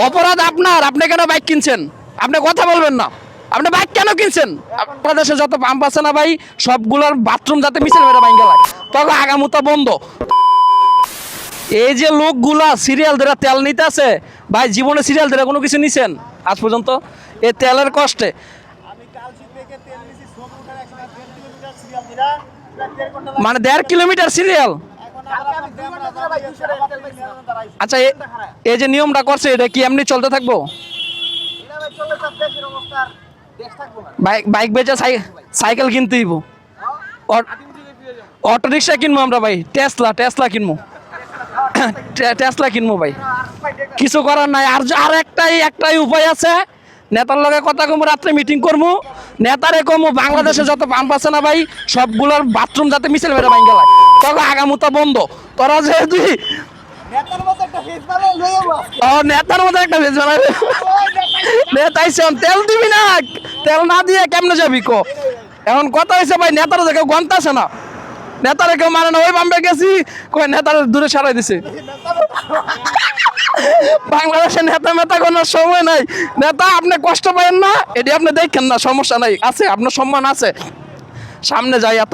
অপরাধ আপনার, আপনি কেন বাইক কিনছেন? আপনি কথা বলবেন না, আপনি বাইক কেন কিনছেন? বাংলাদেশে যত পাম্প আছে না ভাই, সবগুলোর বাথরুম যাতে মিছিল মেরে ভাঙ্গা লাগে, তখন আগামুতা বন্ধ। এই যে লোকগুলা সিরিয়াল ধরে তেল নিতে আছে ভাই, জীবনে সিরিয়াল ধরে কোনো কিছু নিছেন আজ পর্যন্ত? এই তেলের কষ্টে মানে 1.5 কিলোমিটার সিরিয়াল। আচ্ছা, এই যে নিয়মটা করছে, এটা কি এমনি চলতে থাকবো? বাইক বেচে সাইকেল কিনতে দিব, অটো রিক্সা কিনবো আমরা ভাই, টেসলা কিনবো, টেসলা কিনবো ভাই, কিছু করার নাই। আর একটাই উপায় আছে, নেতার লগে কথা কমু, রাত্রে মিটিং করবো, নেতারে কমু বাংলাদেশে যত পাম্প আছে না ভাই, সবগুলোর বাথরুম যাতে মিছিল মেরে ভাঙ্গা লাগে, তখন আগামুতা বন্ধ। তোরা যেহেতু নেতার মতো একটা ভেজ বানাবে, নেতাই তেল দিবি না, তেল না দিয়ে কেমনে যাবি কো? এখন কথা হয়েছে ভাই, নেতারা কেউ গন্তাছে না, নেতারা কেউ মানে না। ওই বাম্বে গেছি, কই নেতারা দূরে সরাই দিছে। বাংলাদেশের নেতা মেতা কোনো সময় নাই। নেতা আপনি কষ্ট পাবেন না, এটি আপনি দেখেন না, সমস্যা নাই, আছে আপনার সম্মান আছে। সামনে যাই, এত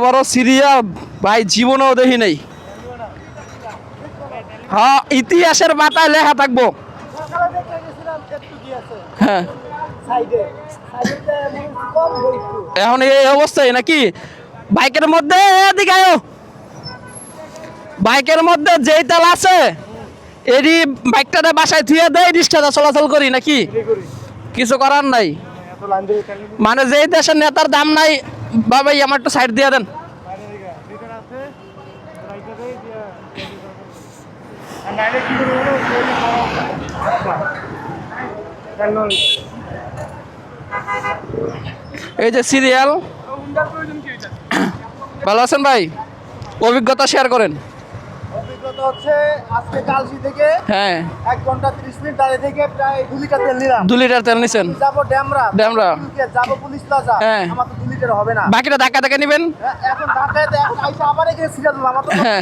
বড় সিরিয়াল ভাই জীবনেও দেখি নাই। হ্যাঁ, ইতিহাসের পাতায় লেখা থাকবো। হ্যাঁ, এখন এই অবস্থায় নাকি বাইকের মধ্যে, এদিকে আয়ো, বাইকের মধ্যে যেই তেল আছে এরই বাইকটাতে বাসায় থুয়ে দেয়, রিক্সাটা চলাচল করি নাকি, কিছু করার নাই। মানে যেই দেশের নেতার দাম নাই বাবাই, আমার একটু সাইড দিয়ে দেন। এই যে সিরিয়াল, ভালো আছেন ভাই? অভিজ্ঞতা শেয়ার করেন। অভিজ্ঞতা হচ্ছে আজকে কালসি থেকে হ্যাঁ 1 ঘন্টা 30 মিনিট দাঁড়িয়ে থেকে প্রায় 2 লিটার তেল নিলাম। 2 লিটার তেল নিছেন? যাবো ড্যামরা, যাবো পুলিশ প্লাজা, হ্যাঁ। আমার তো 2 লিটার হবে না। বাকিটা ধাক্কা নিবেন। এখন ঢাকাতে আইসা আবার এখানে সিরিয়াল দিলাম, আমার তো হ্যাঁ,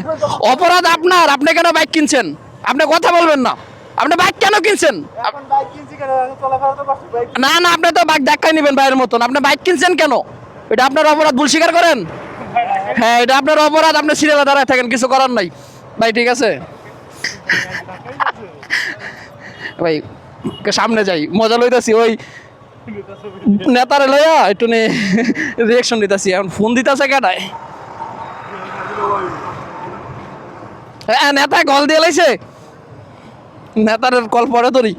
অপরাধ আপনার, আপনি কেন বাইক কিনছেন? আপনি কথা বলবেন না, আপনি বাইক কেন কিনছেন? এখন বাইক কিনছি কেন? চলাফেরা তো করছি বাইক। না, আপনি তো বাইক ধাক্কা নিবেন ভাইয়ের মতন। আপনি বাইক কিনছেন কেন? এটা আপনার অপরাধ, ভুল স্বীকার করেন। হ্যাঁ, এটা আপনার অপরাধ, আপনি সিরিয়ালে দাঁড়ায় থাকেন, কিছু করার নাই ভাই, ঠিক আছে ভাই। সামনে যাই, মজা লইতাছি, ওই নেতারে লইয়া একটু রিয়েকশন দিতেছি। এখন ফোন দিতেছে কেটায়, হ্যাঁ নেতা কল দিয়ে লাইছে, নেতার কল পরে ধরি।